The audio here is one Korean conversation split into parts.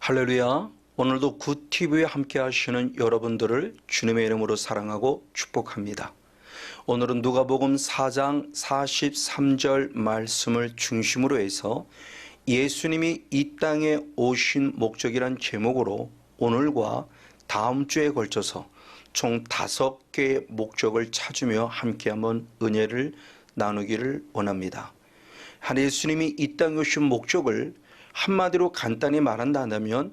할렐루야. 오늘도 굿TV에 함께 하시는 여러분들을 주님의 이름으로 사랑하고 축복합니다. 오늘은 누가복음 4장 43절 말씀을 중심으로 해서 예수님이 이 땅에 오신 목적이란 제목으로 오늘과 다음 주에 걸쳐서 총 5개의 목적을 찾으며 함께 한번 은혜를 나누기를 원합니다. 예수님이 이 땅에 오신 목적을 한마디로 간단히 말한다면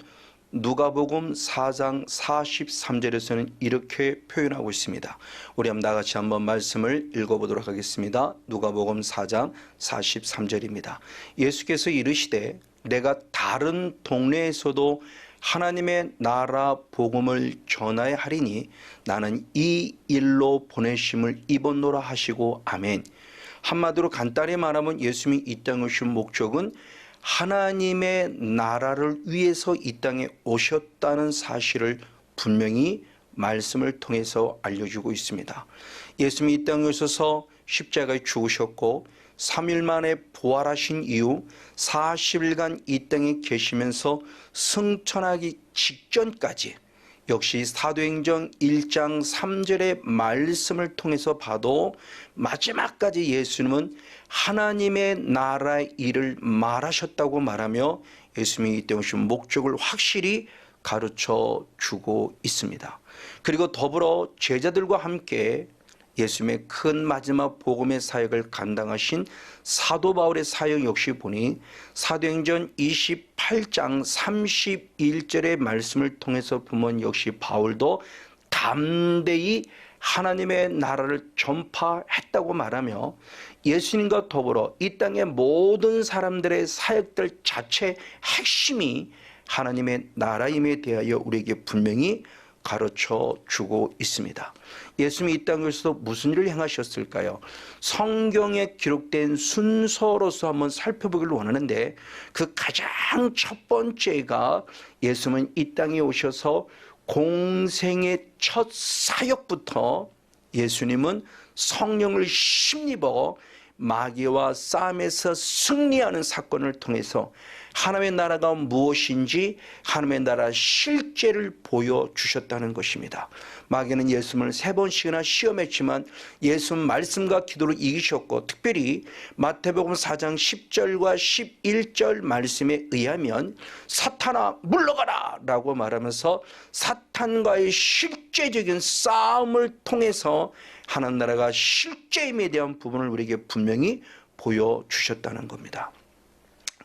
누가복음 4장 43절에서는 이렇게 표현하고 있습니다. 우리 한번 다같이 한번 말씀을 읽어보도록 하겠습니다. 누가복음 4장 43절입니다. 예수께서 이르시되 내가 다른 동네에서도 하나님의 나라 복음을 전하여 하리니 나는 이 일로 보내심을 입었노라 하시고 아멘. 한마디로 간단히 말하면 예수님이 이 땅에 오신 목적은 하나님의 나라를 위해서 이 땅에 오셨다는 사실을 분명히 말씀을 통해서 알려주고 있습니다. 예수님이 이 땅에 오셔서 십자가에 죽으셨고 3일 만에 부활하신 이후 40일간 이 땅에 계시면서 승천하기 직전까지 역시 사도행전 1장 3절의 말씀을 통해서 봐도 마지막까지 예수님은 하나님의 나라의 일을 말하셨다고 말하며 예수님이 이때 오신 목적을 확실히 가르쳐 주고 있습니다. 그리고 더불어 제자들과 함께 예수님의 큰 마지막 복음의 사역을 감당하신 사도 바울의 사역 역시 보니 사도행전 28장 31절의 말씀을 통해서 보면 역시 바울도 담대히 하나님의 나라를 전파했다고 말하며 예수님과 더불어 이 땅의 모든 사람들의 사역들 자체 핵심이 하나님의 나라임에 대하여 우리에게 분명히 가르쳐 주고 있습니다. 예수님이 이 땅에서 무슨 일을 행하셨을까요? 성경에 기록된 순서로서 한번 살펴보기를 원하는데 그 가장 첫 번째가 예수님은 이 땅에 오셔서 공생의 첫 사역부터 예수님은 성령을 힘입어 마귀와 싸움에서 승리하는 사건을 통해서 하나님의 나라가 무엇인지 하나님의 나라 실제를 보여주셨다는 것입니다. 마귀는 예수님을 3번씩이나 시험했지만 예수님 말씀과 기도로 이기셨고 특별히 마태복음 4장 10절과 11절 말씀에 의하면 사탄아 물러가라 라고 말하면서 사탄과의 실제적인 싸움을 통해서 하나님 나라가 실제임에 대한 부분을 우리에게 분명히 보여주셨다는 겁니다.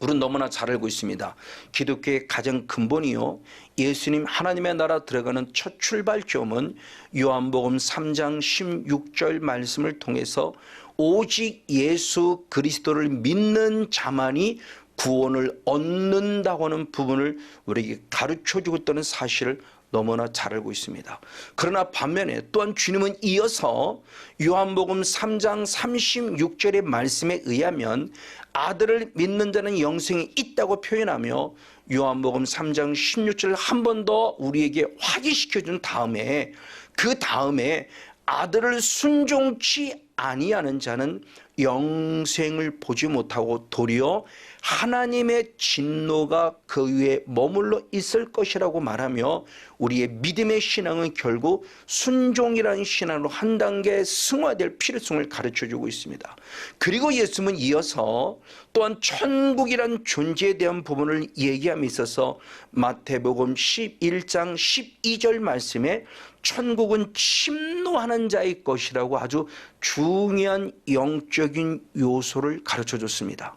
우리는 너무나 잘 알고 있습니다. 기독교의 가장 근본이요 예수님 하나님의 나라 들어가는 첫 출발점은 요한복음 3장 16절 말씀을 통해서 오직 예수 그리스도를 믿는 자만이 구원을 얻는다고 하는 부분을 우리에게 가르쳐주고 있다는 사실을 너무나 잘 알고 있습니다. 그러나 반면에 또한 주님은 이어서 요한복음 3장 36절의 말씀에 의하면 아들을 믿는 자는 영생이 있다고 표현하며 요한복음 3장 16절을 한 번 더 우리에게 확인시켜 준 다음에 그 다음에 아들을 순종치 아니하는 자는 영생을 보지 못하고 도리어 하나님의 진노가 그 위에 머물러 있을 것이라고 말하며 우리의 믿음의 신앙은 결국 순종이라는 신앙으로 한 단계 승화될 필요성을 가르쳐주고 있습니다. 그리고 예수님은 이어서 또한 천국이란 존재에 대한 부분을 얘기함에 있어서 마태복음 11장 12절 말씀에 천국은 침노하는 자의 것이라고 아주 중요한 영적인 요소를 가르쳐줬습니다.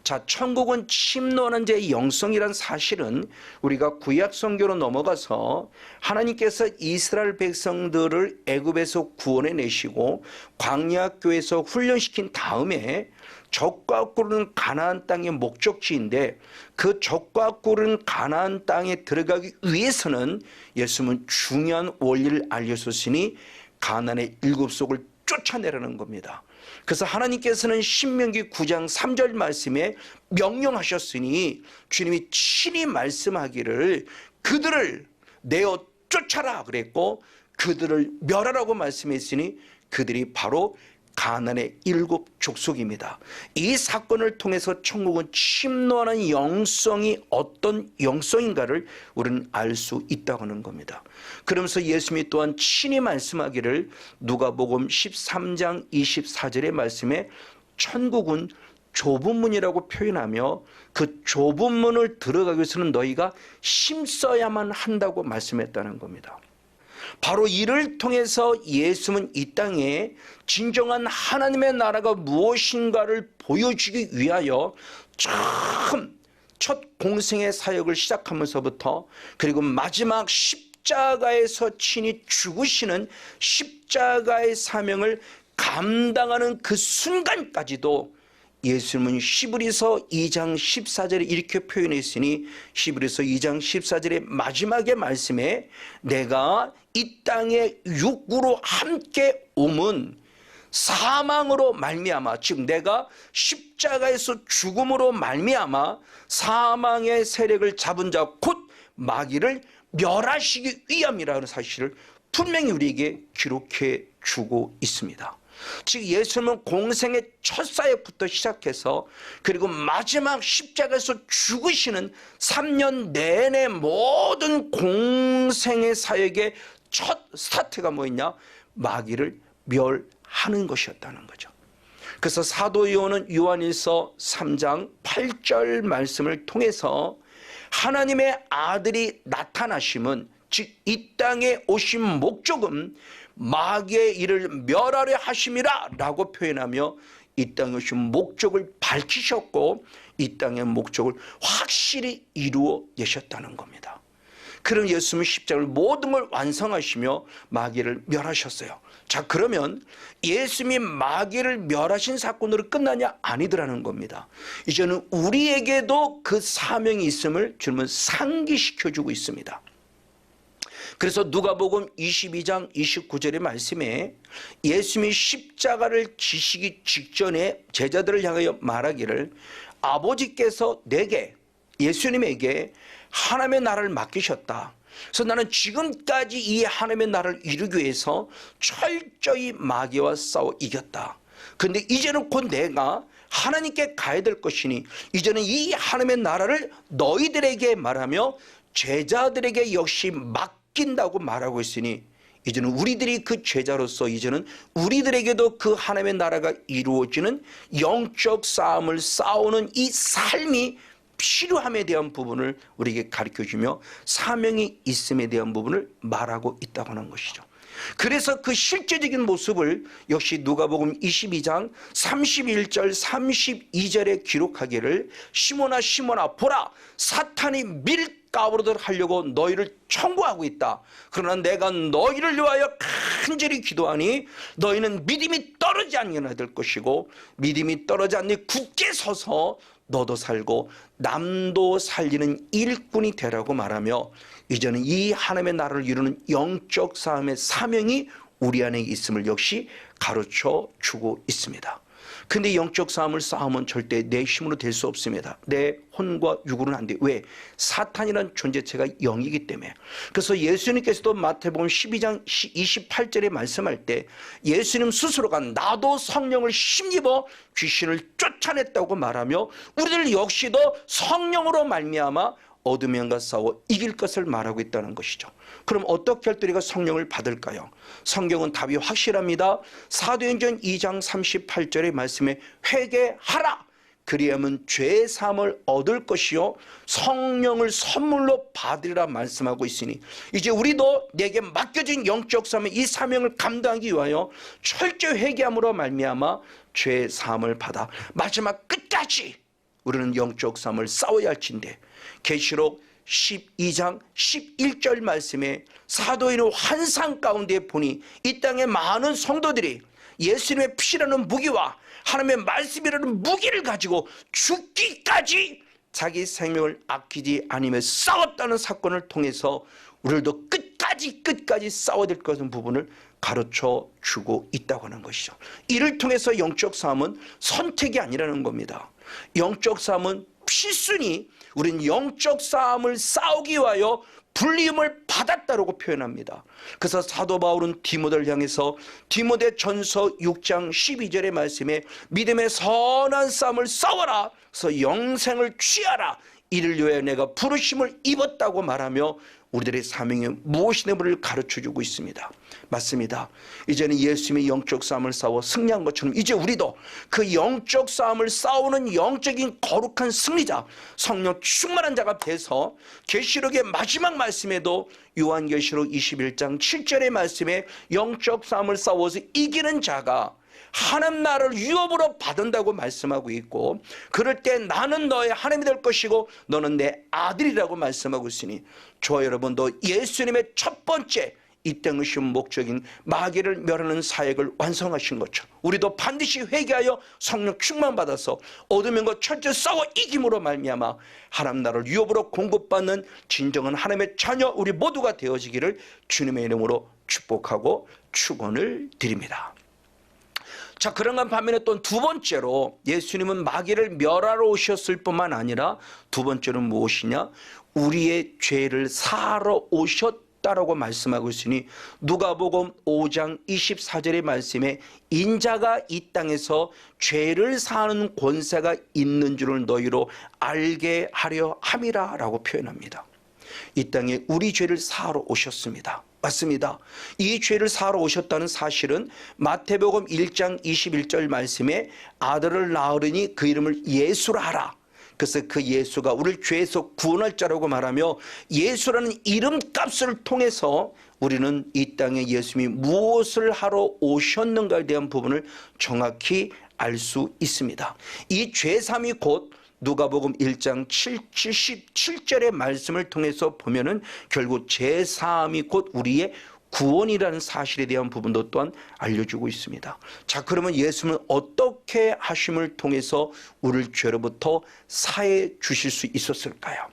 자, 천국은 침노하는 자의 영성이란 사실은 우리가 구약 성경으로 넘어가서 하나님께서 이스라엘 백성들을 애굽에서 구원해 내시고 광야 교회에서 훈련시킨 다음에 적과 꿀은 가나안 땅의 목적지인데 그 적과 꿀은 가나안 땅에 들어가기 위해서는 예수님은 중요한 원리를 알려줬으니 가나안의 7속을 쫓아내라는 겁니다. 그래서 하나님께서는 신명기 9장 3절 말씀에 명령하셨으니 주님이 친히 말씀하기를 그들을 내어 쫓아라 그랬고 그들을 멸하라고 말씀했으니 그들이 바로 가나안의 7 족속입니다. 이 사건을 통해서 천국은 침노하는 영성이 어떤 영성인가를 우리는 알 수 있다고 하는 겁니다. 그러면서 예수님이 또한 친히 말씀하기를 누가복음 13장 24절의 말씀에 천국은 좁은 문이라고 표현하며 그 좁은 문을 들어가기 위해서는 너희가 힘써야만 한다고 말씀했다는 겁니다. 바로 이를 통해서 예수님은 이 땅에 진정한 하나님의 나라가 무엇인가를 보여주기 위하여 처음 첫 공생의 사역을 시작하면서부터 그리고 마지막 십자가에서 친히 죽으시는 십자가의 사명을 감당하는 그 순간까지도 예수님은 히브리서 2장 14절에 이렇게 표현했으니 히브리서 2장 14절의 마지막의 말씀에 내가 이 땅에 육구로 함께 옴은 사망으로 말미암아 즉 내가 십자가에서 죽음으로 말미암아 사망의 세력을 잡은 자 곧 마귀를 멸하시기 위함이라는 사실을 분명히 우리에게 기록해 주고 있습니다. 즉 예수님은 공생의 첫 사역부터 시작해서 그리고 마지막 십자가에서 죽으시는 3년 내내 모든 공생의 사역의 첫 스타트가 뭐였냐? 마귀를 멸하는 것이었다는 거죠. 그래서 사도 요한은 요한일서 3장 8절 말씀을 통해서 하나님의 아들이 나타나심은 즉 이 땅에 오신 목적은 마귀의 일을 멸하려 하심이라 라고 표현하며 이 땅에 오신 목적을 밝히셨고 이 땅의 목적을 확실히 이루어 내셨다는 겁니다. 그럼 예수님은 십자가를 모든 걸 완성하시며 마귀를 멸하셨어요. 자, 그러면 예수님이 마귀를 멸하신 사건으로 끝나냐? 아니더라는 겁니다. 이제는 우리에게도 그 사명이 있음을 주님은 상기시켜주고 있습니다. 그래서 누가복음 22장 29절의 말씀에 예수님이 십자가를 지시기 직전에 제자들을 향하여 말하기를 아버지께서 내게 예수님에게 하나님의 나라를 맡기셨다. 그래서 나는 지금까지 이 하나님의 나라를 이루기 위해서 철저히 마귀와 싸워 이겼다. 그런데 이제는 곧 내가 하나님께 가야 될 것이니 이제는 이 하나님의 나라를 너희들에게 말하며 제자들에게 역시 맡긴다고 말하고 있으니 이제는 우리들이 그 제자로서 이제는 우리들에게도 그 하나님의 나라가 이루어지는 영적 싸움을 싸우는 이 삶이 필요함에 대한 부분을 우리에게 가르쳐주며 사명이 있음에 대한 부분을 말하고 있다고 하는 것이죠. 그래서 그 실제적인 모습을 역시 누가복음 22장 31절 32절에 기록하기를 시몬아 시몬아 보라 사탄이 밀가부르듯 하려고 너희를 청구하고 있다. 그러나 내가 너희를 위하여 간절히 기도하니 너희는 믿음이 떨어지지 않게 될 것이고 믿음이 떨어지지 않니 굳게 서서 너도 살고 남도 살리는 일꾼이 되라고 말하며 이제는 이 하나님의 나라를 이루는 영적 싸움의 사명이 우리 안에 있음을 역시 가르쳐 주고 있습니다. 근데 영적 싸움을 싸우면 절대 내 힘으로 될 수 없습니다. 내 혼과 육으로는 안 돼. 왜? 사탄이라는 존재체가 영이기 때문에. 그래서 예수님께서도 마태복음 12장 28절에 말씀할 때 예수님 스스로가 나도 성령을 힘입어 귀신을 쫓아냈다고 말하며 우리들 역시도 성령으로 말미암아 어둠의 영과 싸워 이길 것을 말하고 있다는 것이죠. 그럼 어떻게 할 때 우리가 성령을 받을까요? 성경은 답이 확실합니다. 사도행전 2장 38절의 말씀에 회개하라 그리하면 죄 사함을 얻을 것이요 성령을 선물로 받으리라 말씀하고 있으니 이제 우리도 내게 맡겨진 영적 사명 이 사명을 감당하기 위하여 철저히 회개함으로 말미암아 죄 사함을 받아 마지막 끝까지 우리는 영적 싸움을 싸워야 할진데 계시록 12장 11절 말씀에 사도인의 환상 가운데 보니 이 땅의 많은 성도들이 예수님의 피라는 무기와 하나님의 말씀이라는 무기를 가지고 죽기까지 자기 생명을 아끼지 않으며 싸웠다는 사건을 통해서 우리들도 끝까지 싸워야 될 것은 부분을 가르쳐 주고 있다고 하는 것이죠. 이를 통해서 영적 싸움은 선택이 아니라는 겁니다. 영적 싸움은 필순히 우린 영적 싸움을 싸우기 위하여 불림을 받았다라고 표현합니다. 그래서 사도 바울은 디모데를 향해서 디모데전서 6장 12절의 말씀에 믿음의 선한 싸움을 싸워라. 그래서 영생을 취하라. 이를 위하여 내가 부르심을 입었다고 말하며 우리들의 사명이 무엇이냐를 가르쳐주고 있습니다. 맞습니다. 이제는 예수님의 영적 싸움을 싸워 승리한 것처럼 이제 우리도 그 영적 싸움을 싸우는 영적인 거룩한 승리자, 성령 충만한 자가 돼서 계시록의 마지막 말씀에도 요한계시록 21장 7절의 말씀에 영적 싸움을 싸워서 이기는 자가 하나님 나라를 유업으로 받는다고 말씀하고 있고, 그럴 때 나는 너의 하나님이 될 것이고 너는 내 아들이라고 말씀하고 있으니 저와 여러분도 예수님의 첫 번째 이 땅에 오신 목적인 마귀를 멸하는 사역을 완성하신 것처럼 우리도 반드시 회개하여 성령 충만받아서 어둠과 철저히 싸워 이김으로 말미암아 하나님 나라를 유업으로 공급받는 진정한 하나님의 자녀 우리 모두가 되어지기를 주님의 이름으로 축복하고 축원을 드립니다. 자, 그런가 반면에 또 두 번째로 예수님은 마귀를 멸하러 오셨을 뿐만 아니라 두 번째로는 무엇이냐? 우리의 죄를 사하러 오셨다라고 말씀하고 있으니 누가복음 5장 24절의 말씀에 인자가 이 땅에서 죄를 사하는 권세가 있는 줄을 너희로 알게 하려 함이라 라고 표현합니다. 이 땅에 우리 죄를 사하러 오셨습니다. 맞습니다. 이 죄를 사하러 오셨다는 사실은 마태복음 1장 21절 말씀에 아들을 낳으리니 그 이름을 예수라 하라. 그래서 그 예수가 우리를 죄에서 구원할 자라고 말하며 예수라는 이름값을 통해서 우리는 이 땅에 예수님이 무엇을 하러 오셨는가에 대한 부분을 정확히 알 수 있습니다. 이 죄삼이 곧 누가복음 1장 77절의 말씀을 통해서 보면은 결국 죄사함이 곧 우리의 구원이라는 사실에 대한 부분도 또한 알려주고 있습니다. 자, 그러면 예수님은 어떻게 하심을 통해서 우리를 죄로부터 사해 주실 수 있었을까요?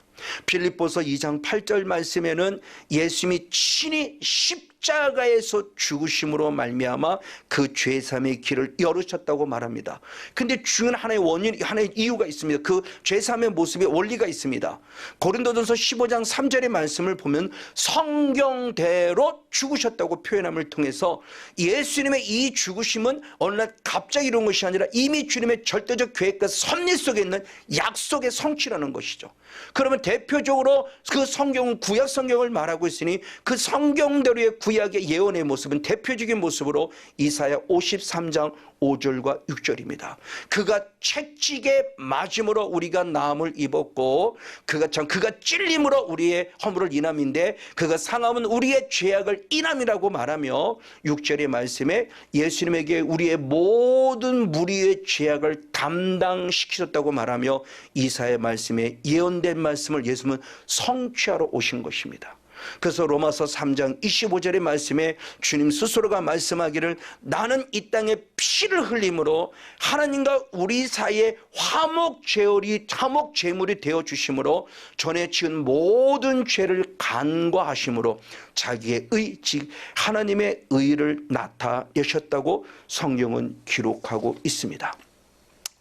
빌립보서 2장 8절 말씀에는 예수님이 친히 십자가에서 죽으심으로 말미암아 그 죄사함의 길을 열으셨다고 말합니다. 근데 중요한 하나의 원인, 하나의 이유가 있습니다. 그 죄사함의 모습에 원리가 있습니다. 고린도전서 15장 3절의 말씀을 보면 성경대로 죽으셨다고 표현함을 통해서 예수님의 이 죽으심은 어느 날 갑자기 이룬 것이 아니라 이미 주님의 절대적 계획과 섭리 속에 있는 약속의 성취라는 것이죠. 그러면 대표적으로 그 성경은 구약 성경을 말하고 있으니 그 성경대로의 구약의 예언의 모습은 대표적인 모습으로 이사야 53장 5절과 6절입니다. 그가 채찍에 맞음으로 우리가 나음을 입었고 그가 찔림으로 우리의 허물을 인함인데 그가 상함은 우리의 죄악을 인함이라고 말하며 6절의 말씀에 예수님에게 우리의 모든 무리의 죄악을 담당시키셨다고 말하며 이사야의 말씀에 예언된 말씀을 예수님은 성취하러 오신 것입니다. 그래서 로마서 3장 25절의 말씀에 주님 스스로가 말씀하기를 나는 이 땅에 피를 흘림으로 하나님과 우리 사이에 화목 제물이 되어 주심으로 전에 지은 모든 죄를 간과하심으로 자기의 즉 하나님의 의를 나타내셨다고 성경은 기록하고 있습니다.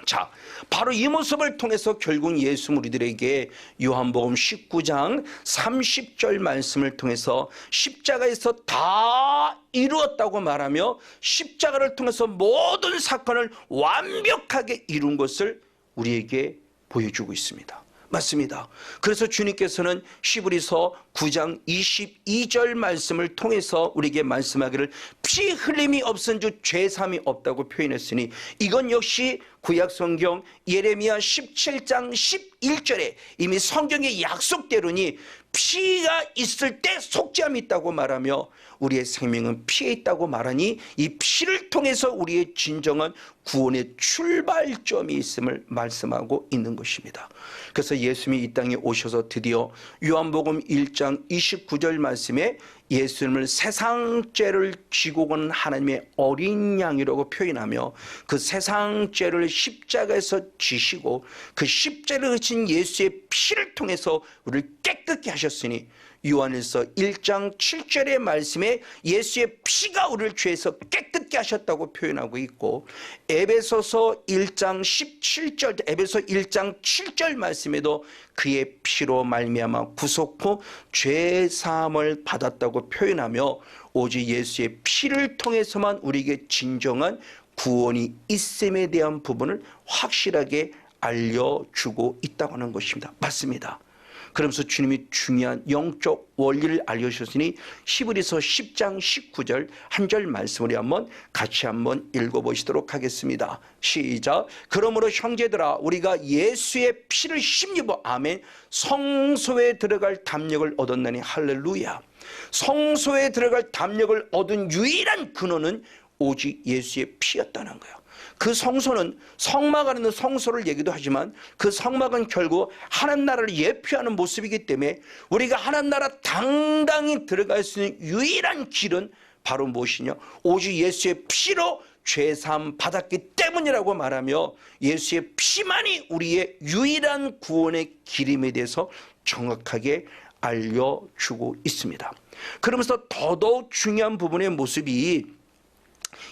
자, 바로 이 모습을 통해서 결국 예수 우리들에게 요한복음 19장 30절 말씀을 통해서 십자가에서 다 이루었다고 말하며 십자가를 통해서 모든 사건을 완벽하게 이룬 것을 우리에게 보여주고 있습니다. 맞습니다. 그래서 주님께서는 히브리서 9장 22절 말씀을 통해서 우리에게 말씀하기를 피 흘림이 없은 주 죄삼이 없다고 표현했으니 이건 역시 구약 성경 예레미야 17장 11절에 이미 성경의 약속대로니 피가 있을 때 속죄함이 있다고 말하며 우리의 생명은 피에 있다고 말하니 이 피를 통해서 우리의 진정한 구원의 출발점이 있음을 말씀하고 있는 것입니다. 그래서 예수님이 이 땅에 오셔서 드디어 요한복음 1장 29절 말씀에 예수님을 세상 죄를 지고 온 하나님의 어린 양이라고 표현하며 그 세상 죄를 십자가에서 지시고 그 십자가를 진 예수의 피를 통해서 우리를 깨끗게 하셨으니 요한일서 1장 7절의 말씀에 예수의 피가 우리를 죄에서 깨끗게 하셨다고 표현하고 있고, 에베소서 1장 17절, 에베소 1장 7절 말씀에도 그의 피로 말미암아 구속 후 죄 사함을 받았다고 표현하며, 오직 예수의 피를 통해서만 우리에게 진정한 구원이 있음에 대한 부분을 확실하게 알려주고 있다고 하는 것입니다. 맞습니다. 그러면서 주님이 중요한 영적 원리를 알려주셨으니 히브리서 10장 19절 한 절 말씀을 같이 한번 읽어보시도록 하겠습니다. 시작. 그러므로 형제들아, 우리가 예수의 피를 힘입어, 아멘, 성소에 들어갈 담력을 얻었나니. 할렐루야. 성소에 들어갈 담력을 얻은 유일한 근원은 오직 예수의 피였다는 거예요. 그 성소는 성막 안에는 성소를 얘기도 하지만 그 성막은 결국 하나님 나라를 예표하는 모습이기 때문에 우리가 하나님 나라 당당히 들어갈 수 있는 유일한 길은 바로 무엇이냐? 오직 예수의 피로 죄사함 받았기 때문이라고 말하며, 예수의 피만이 우리의 유일한 구원의 길임에 대해서 정확하게 알려주고 있습니다. 그러면서 더더욱 중요한 부분의 모습이,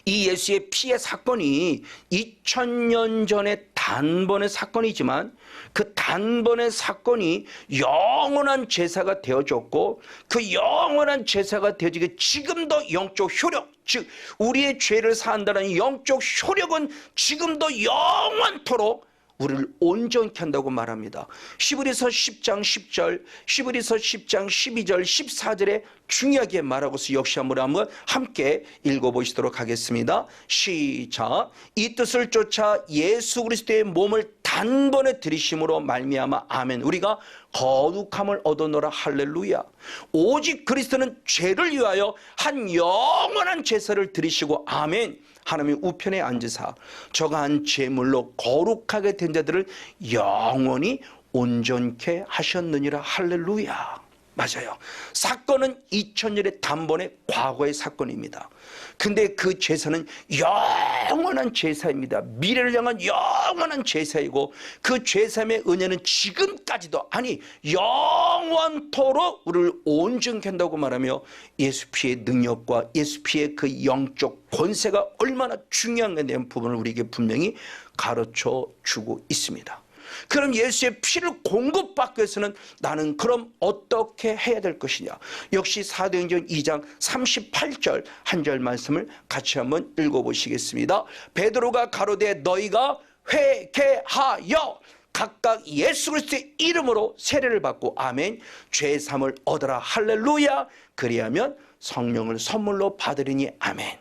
이 예수의 피의 사건이 2000년 전의 단번의 사건이지만 그 단번의 사건이 영원한 제사가 되어졌고, 그 영원한 제사가 되어지게 지금도 영적 효력, 즉 우리의 죄를 사한다는 영적 효력은 지금도 영원토록 우리를 온전케 한다고 말합니다. 히브리서 10장 10절, 히브리서 10장 12절, 14절에 중요하게 말하고서 역시 한번 함께 읽어보시도록 하겠습니다. 시작. 이 뜻을 쫓아 예수 그리스도의 몸을 단번에 들이심으로 말미암아, 아멘, 우리가 거룩함을 얻어노라. 할렐루야. 오직 그리스도는 죄를 위하여 한 영원한 제사를 드리시고, 아멘, 하나님의 우편에 앉으사 저가한 제물로 거룩하게 된 자들을 영원히 온전케 하셨느니라. 할렐루야. 맞아요. 사건은 2000년의 단번의 과거의 사건입니다. 근데 그 제사는 영원한 제사입니다. 미래를 향한 영원한 제사이고, 그 제사의 은혜는 지금까지도, 아니 영원토록 우리를 온전케 한다고 말하며, 예수 피의 능력과 예수 피의 그 영적 권세가 얼마나 중요한가에 대한 부분을 우리에게 분명히 가르쳐 주고 있습니다. 그럼 예수의 피를 공급받기 위해서는 나는 그럼 어떻게 해야 될 것이냐? 역시 사도행전 2장 38절 한 절 말씀을 같이 한번 읽어보시겠습니다. 베드로가 가로되 너희가 회개하여 각각 예수 그리스도의 이름으로 세례를 받고, 아멘, 죄사함을 얻어라. 할렐루야. 그리하면 성령을 선물로 받으리니. 아멘.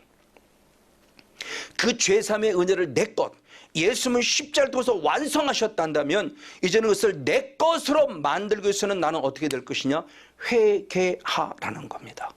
그 죄사함의 은혜를 내 것, 예수님은 십자가를 통해서 완성하셨단다면 이제는 그것을 내 것으로 만들기 위해서는 나는 어떻게 될 것이냐? 회개하라는 겁니다.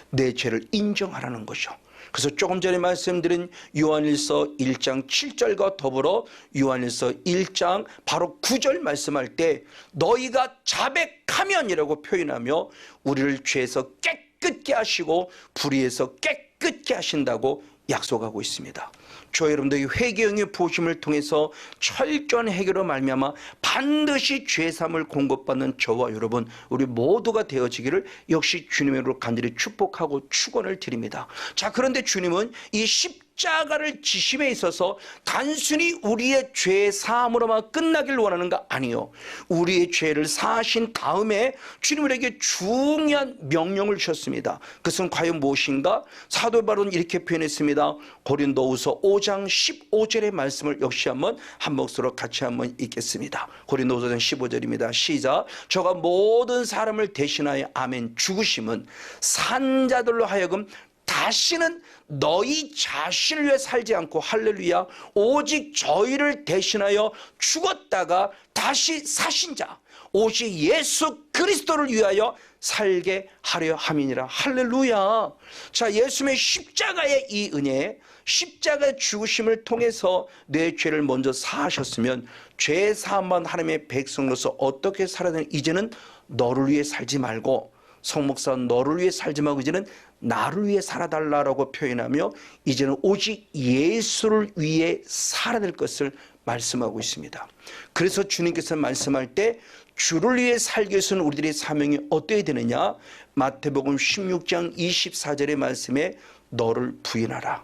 내 죄를 인정하라는 거죠. 그래서 조금 전에 말씀드린 요한일서 1장 7절과 더불어 요한일서 1장 바로 9절 말씀할 때 너희가 자백하면이라고 표현하며 우리를 죄에서 깨끗게 하시고 불의에서 깨끗게 하신다고 약속하고 있습니다. 저 여러분들이 회개의 부으심을 통해서 철저한 해결로 말미암아 반드시 죄사함을 공급받는 저와 여러분, 우리 모두가 되어지기를 역시 주님으로 간절히 축복하고 축원을 드립니다. 자, 그런데 주님은 이 십자가를 지심에 있어서 단순히 우리의 죄 사함으로만 끝나길 원하는가? 아니요. 우리의 죄를 사하신 다음에 주님에게 중요한 명령을 주셨습니다. 그것은 과연 무엇인가? 사도 바울은 이렇게 표현했습니다. 고린도후서 5장 15절의 말씀을 역시 한 목소리로 같이 한번 읽겠습니다. 고린도후서 15절입니다. 시작. 저가 모든 사람을 대신하여, 아멘, 죽으심은 산자들로 하여금 다시는 너희 자신을 위해 살지 않고, 할렐루야, 오직 저희를 대신하여 죽었다가 다시 사신 자, 오직 예수 그리스도를 위하여 살게 하려 함이니라. 할렐루야. 자, 예수님의 십자가의 이 은혜, 십자가의 죽으심을 통해서 내 죄를 먼저 사하셨으면 죄 사함만 하나님의 백성으로서 어떻게 살아야 되는, 이제는 너를 위해 살지 말고, 성목사 너를 위해 살지 말고 이제는 나를 위해 살아달라고 표현하며 이제는 오직 예수를 위해 살아야 될 것을 말씀하고 있습니다. 그래서 주님께서 말씀할 때 주를 위해 살기 위해서는 우리들의 사명이 어떻게 되느냐? 마태복음 16장 24절의 말씀에 너를 부인하라.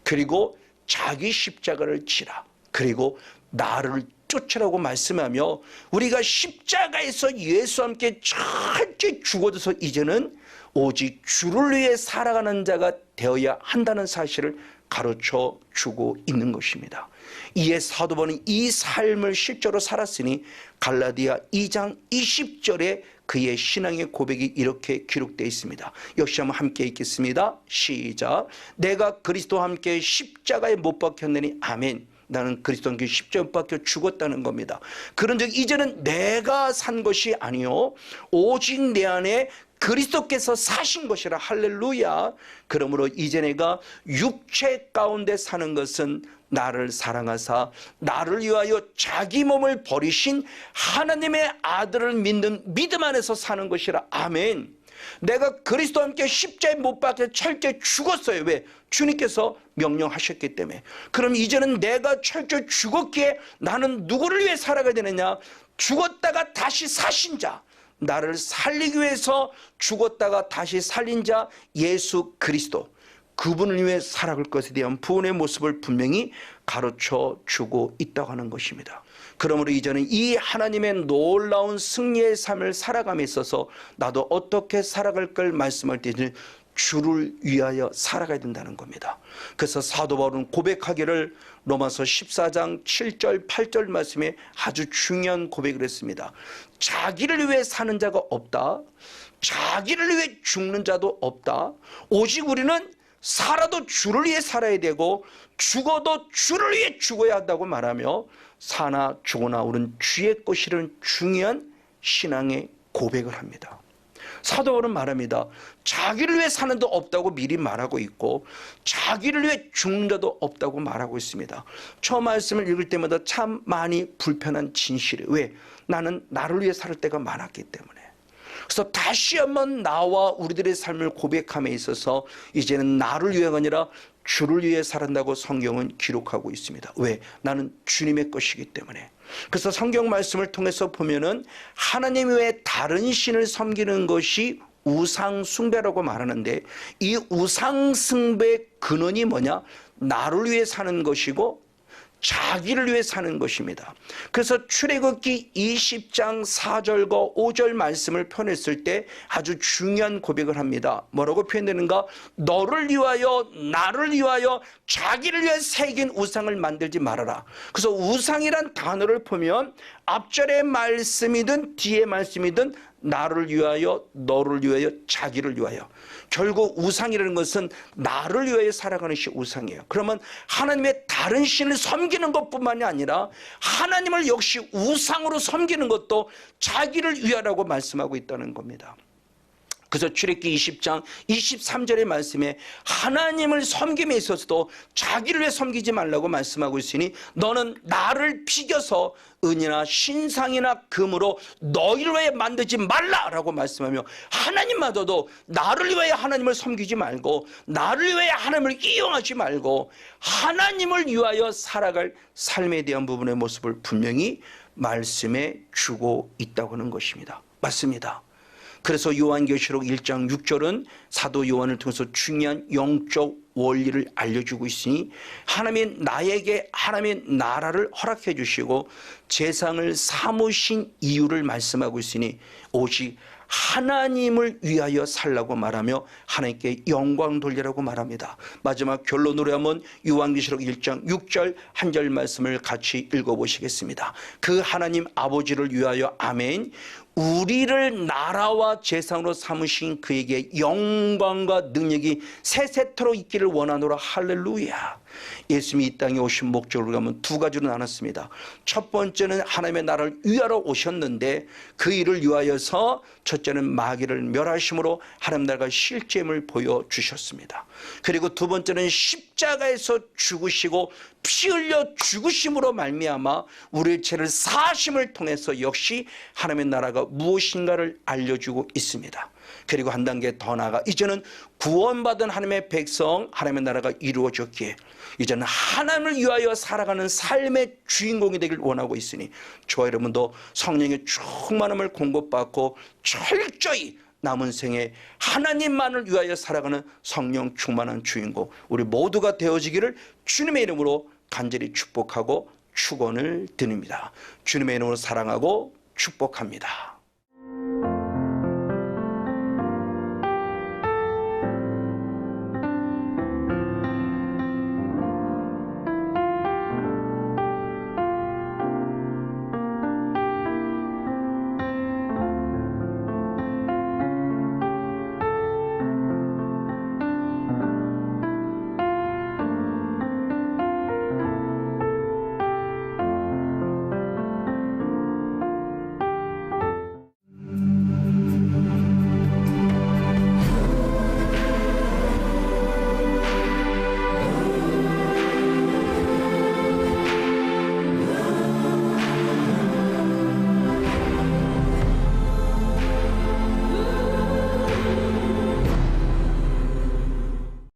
그리고 자기 십자가를 지라. 그리고 나를 쫓으라고 말씀하며 우리가 십자가에서 예수와 함께 철저히 죽어져서 이제는 오직 주를 위해 살아가는 자가 되어야 한다는 사실을 가르쳐 주고 있는 것입니다. 이에 사도 바울은 이 삶을 실제로 살았으니 갈라디아 2장 20절에 그의 신앙의 고백이 이렇게 기록되어 있습니다. 역시 한번 함께 읽겠습니다. 시작. 내가 그리스도와 함께 십자가에 못 박혔느니 아멘. 나는 그리스도와 함께 십자가에 못 박혀 죽었다는 겁니다. 그런즉 이제는 내가 산 것이 아니요 오직 내 안에 그리스도께서 사신 것이라. 할렐루야. 그러므로 이제 내가 육체 가운데 사는 것은 나를 사랑하사 나를 위하여 자기 몸을 버리신 하나님의 아들을 믿는 믿음 안에서 사는 것이라. 아멘. 내가 그리스도와 함께 십자가에 못 박혀 철저히 죽었어요. 왜? 주님께서 명령하셨기 때문에. 그럼 이제는 내가 철저히 죽었기에 나는 누구를 위해 살아가야 되느냐? 죽었다가 다시 사신 자, 나를 살리기 위해서 죽었다가 다시 살린 자 예수 그리스도, 그분을 위해 살아갈 것에 대한 부분의 모습을 분명히 가르쳐 주고 있다고 하는 것입니다. 그러므로 이제는 이 하나님의 놀라운 승리의 삶을 살아감에 있어서 나도 어떻게 살아갈 걸 말씀할 때는 주를 위하여 살아가야 된다는 겁니다. 그래서 사도 바울은 고백하기를 로마서 14장 7절 8절 말씀에 아주 중요한 고백을 했습니다. 자기를 위해 사는 자가 없다. 자기를 위해 죽는 자도 없다. 오직 우리는 살아도 주를 위해 살아야 되고 죽어도 주를 위해 죽어야 한다고 말하며 사나 죽으나 우리는 주의 것이라는 중요한 신앙의 고백을 합니다. 사도 바울은 말합니다. 자기를 위해 사는 도 없다고 미리 말하고 있고 자기를 위해 죽는 자도 없다고 말하고 있습니다. 저 말씀을 읽을 때마다 참 많이 불편한 진실이에요. 왜? 나는 나를 위해 살 때가 많았기 때문에. 그래서 다시 한번 나와 우리들의 삶을 고백함에 있어서 이제는 나를 위해가 아니라 주를 위해 살았다고 성경은 기록하고 있습니다. 왜? 나는 주님의 것이기 때문에. 그래서 성경 말씀을 통해서 보면은 하나님 외에 다른 신을 섬기는 것이 우상 숭배라고 말하는데 이 우상 숭배의 근원이 뭐냐? 나를 위해 사는 것이고 자기를 위해 사는 것입니다. 그래서 출애굽기 20장 4절과 5절 말씀을 표현했을 때 아주 중요한 고백을 합니다. 뭐라고 표현되는가? 너를 위하여 나를 위하여 자기를 위해 새긴 우상을 만들지 말아라. 그래서 우상이란 단어를 보면 앞절의 말씀이든 뒤의 말씀이든 나를 위하여 너를 위하여 자기를 위하여, 결국 우상이라는 것은 나를 위하여 살아가는 것이 우상이에요. 그러면 하나님의 다른 신을 섬기는 것뿐만이 아니라 하나님을 역시 우상으로 섬기는 것도 자기를 위하라고 말씀하고 있다는 겁니다. 그래서 출애굽기 20장 23절의 말씀에 하나님을 섬김에 있어서도 자기를 위해 섬기지 말라고 말씀하고 있으니 너는 나를 비겨서 은이나 신상이나 금으로 너희를 위해 만들지 말라라고 말씀하며 하나님마저도 나를 위해 하나님을 섬기지 말고 나를 위해 하나님을 이용하지 말고 하나님을 위하여 살아갈 삶에 대한 부분의 모습을 분명히 말씀해 주고 있다고 하는 것입니다. 맞습니다. 그래서 요한계시록 1장 6절은 사도 요한을 통해서 중요한 영적 원리를 알려주고 있으니 하나님이 나에게 하나님의 나라를 허락해 주시고 세상을 삼으신 이유를 말씀하고 있으니 오직 하나님을 위하여 살라고 말하며 하나님께 영광 돌리라고 말합니다. 마지막 결론으로 한번 요한계시록 1장 6절 한 절 말씀을 같이 읽어보시겠습니다. 그 하나님 아버지를 위하여 아멘. 우리를 나라와 재상으로 삼으신 그에게 영광과 능력이 세세토록 있기를 원하노라. 할렐루야. 예수님이 이 땅에 오신 목적을 가면 두 가지로 나눴습니다. 첫 번째는 하나님의 나라를 위하러 오셨는데 그 일을 위하여서 첫째는 마귀를 멸하심으로 하나님 나라가 실제임을 보여주셨습니다. 그리고 두 번째는 십자가 십자가에서 죽으시고 피 흘려 죽으심으로 말미암아 우리의 죄를 사하심을 통해서 역시 하나님의 나라가 무엇인가를 알려주고 있습니다. 그리고 한 단계 더 나아가 이제는 구원받은 하나님의 백성, 하나님의 나라가 이루어졌기에 이제는 하나님을 위하여 살아가는 삶의 주인공이 되길 원하고 있으니 저와 여러분도 성령의 충만함을 공급받고 철저히 남은 생에 하나님만을 위하여 살아가는 성령 충만한 주인공 우리 모두가 되어지기를 주님의 이름으로 간절히 축복하고 축원을 드립니다. 주님의 이름으로 사랑하고 축복합니다.